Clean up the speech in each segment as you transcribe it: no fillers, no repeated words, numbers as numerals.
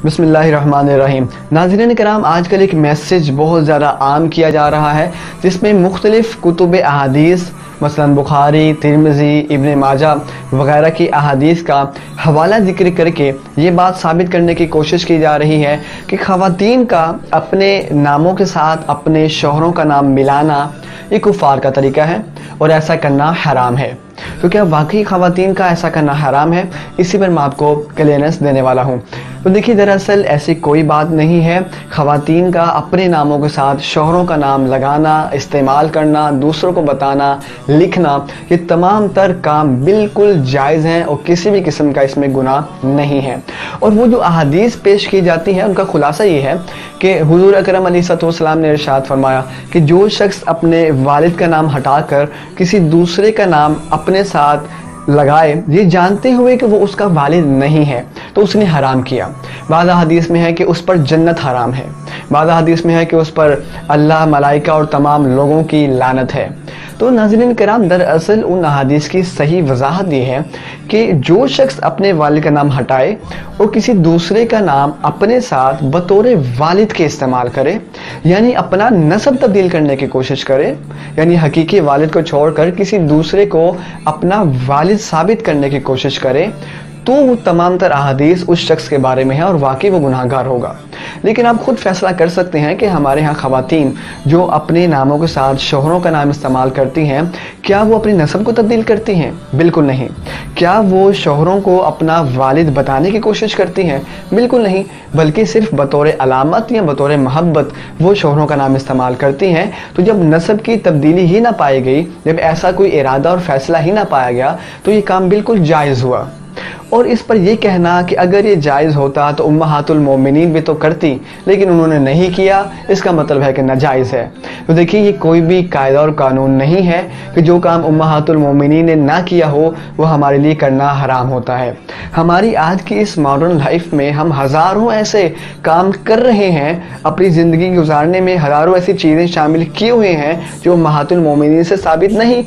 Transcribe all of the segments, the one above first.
بسم اللہ الرحمن الرحیم۔ ناظرین کرام، آج کل ایک میسج بہت زیادہ عام کیا جا رہا ہے جس میں مختلف کتب احادیث مثلا بخاری، ترمذی، ابن ماجہ وغیرہ کی احادیث کا حوالہ ذکر کر کے یہ بات ثابت کرنے کی کوشش کی جا رہی ہے کہ خواتین کا اپنے ناموں کے ساتھ اپنے شوہروں کا نام ملانا یہ کفار کا طریقہ ہے اور ایسا کرنا حرام ہے۔ تو کیا واقعی خواتین کا ایسا کرنا حرام ہے؟ اسی پر میں آپ کو کلیئرنس دینے والا ہوں۔ تو دیکھیے، دراصل ایسی کوئی بات نہیں ہے۔ خواتین کا اپنے ناموں کے ساتھ شوہروں کا نام لگانا، استعمال کرنا، دوسروں کو بتانا، لکھنا، یہ تمام تر کام بالکل جائز ہیں اور کسی بھی قسم کا اس میں گناہ نہیں ہے۔ اور وہ جو احادیث پیش کی جاتی ہیں ان کا خلاصہ یہ ہے کہ حضور اکرم علیہ السلام نے ارشاد فرمایا کہ جو شخص اپنے والد کا نام ہٹا کر کسی دوسرے کا نام اپنے ساتھ لگائے یہ جانتے ہوئے کہ وہ اس کا والد نہیں ہے تو اس نے حرام کیا۔ بعض حدیث میں ہے کہ اس پر جنت حرام ہے، بعض حدیث میں ہے کہ اس پر اللہ، ملائکہ اور تمام لوگوں کی لعنت ہے۔ تو ناظرین کرام، دراصل ان احادیث کی صحیح وضاحت یہ ہے کہ جو شخص اپنے والد کا نام ہٹائے اور کسی دوسرے کا نام اپنے ساتھ بطور والد کے استعمال کرے، یعنی اپنا نسب تبدیل کرنے کی کوشش کرے، یعنی حقیقی والد کو چھوڑ کر کسی دوسرے کو اپنا والد ثابت کرنے کی کوشش کرے، تو وہ تمام تر احادیث اس شخص کے بارے میں ہے اور واقعی وہ گناہگار ہوگا۔ لیکن آپ خود فیصلہ کر سکتے ہیں کہ ہمارے ہاں خواتین جو اپنے ناموں کے ساتھ شوہروں کا نام استعمال کرتی ہیں، کیا وہ اپنی نسب کو تبدیل کرتی ہیں؟ بالکل نہیں۔ کیا وہ شوہروں کو اپنا والد بتانے کی کوشش کرتی ہیں؟ بالکل نہیں، بلکہ صرف بطور علامت یا بطور محبت وہ شوہروں کا نام استعمال کرتی ہیں۔ تو جب نسب کی تبدیلی ہی نہ پائی گئی، جب ایسا کوئی ارادہ اور فیصلہ ہی نہ پایا گیا تو یہ کام بالکل جائز ہوا۔ اور اس پر یہ کہنا کہ اگر یہ جائز ہوتا تو امہات المومنین بھی تو کرتی، لیکن انہوں نے نہیں کیا، اس کا مطلب ہے کہ ناجائز ہے۔ تو دیکھیے، یہ کوئی بھی قاعدہ اور قانون نہیں ہے کہ جو کام امہات المومنین نے نہ کیا ہو وہ ہمارے لیے کرنا حرام ہوتا ہے۔ ہماری آج کی اس ماڈرن لائف میں ہم ہزاروں ایسے کام کر رہے ہیں، اپنی زندگی گزارنے میں ہزاروں ایسی چیزیں شامل کیے ہوئے ہیں جو امہات المومنین سے ثابت نہیں،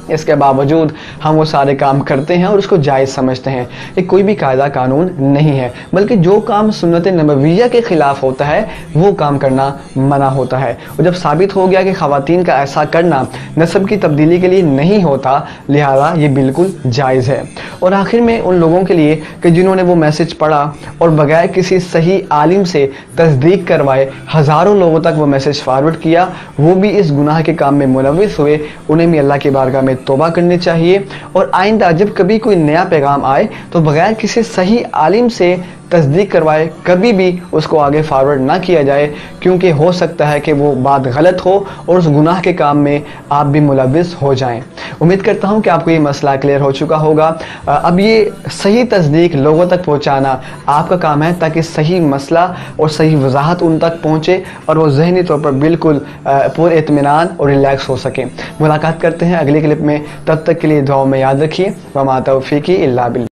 اس کے باوجود ہم وہ سارے کام کرتے ہیں اور اس کو جائز سمجھتے ہیں۔ یہ کوئی بھی قاعدہ قانون نہیں ہے، بلکہ جو کام سنت نبویہ کے خلاف ہوتا ہے وہ کام کرنا منع ہوتا ہے۔ اور جب ثابت ہو گیا کہ خواتین کا ایسا کرنا نسب کی تبدیلی کے لیے نہیں ہوتا، لہذا یہ بالکل جائز ہے۔ اور آخر میں ان لوگوں کے لیے کہ جنہوں نے وہ میسج پڑھا اور بغیر کسی صحیح عالم سے تصدیق کروائے ہزاروں لوگوں تک وہ میسج فارورڈ کیا، وہ بھی اس گناہ کے کام میں ملوث ہوئے، انہیں بھی اللہ کی بارگاہ میں توبہ کرنی چاہیے۔ اور آئندہ جب کبھی کوئی نیا پیغام آئے تو بغیر کسی صحیح عالم سے تصدیق کروائے کبھی بھی اس کو آگے فارورڈ نہ کیا جائے، کیونکہ ہو سکتا ہے کہ وہ بات غلط ہو اور اس گناہ کے کام میں آپ بھی ملوث ہو جائیں۔ امید کرتا ہوں کہ آپ کو یہ مسئلہ کلیئر ہو چکا ہوگا۔ اب یہ صحیح تصدیق لوگوں تک پہنچانا آپ کا کام ہے تاکہ صحیح مسئلہ اور صحیح وضاحت ان تک پہنچے اور وہ ذہنی طور پر بالکل پر اطمینان اور ریلیکس ہو سکیں۔ ملاقات کرتے ہیں اگلی کلپ میں، تب تک کے لیے دعاؤں میں یاد رکھیے۔ وما توفیقی الا باللہ۔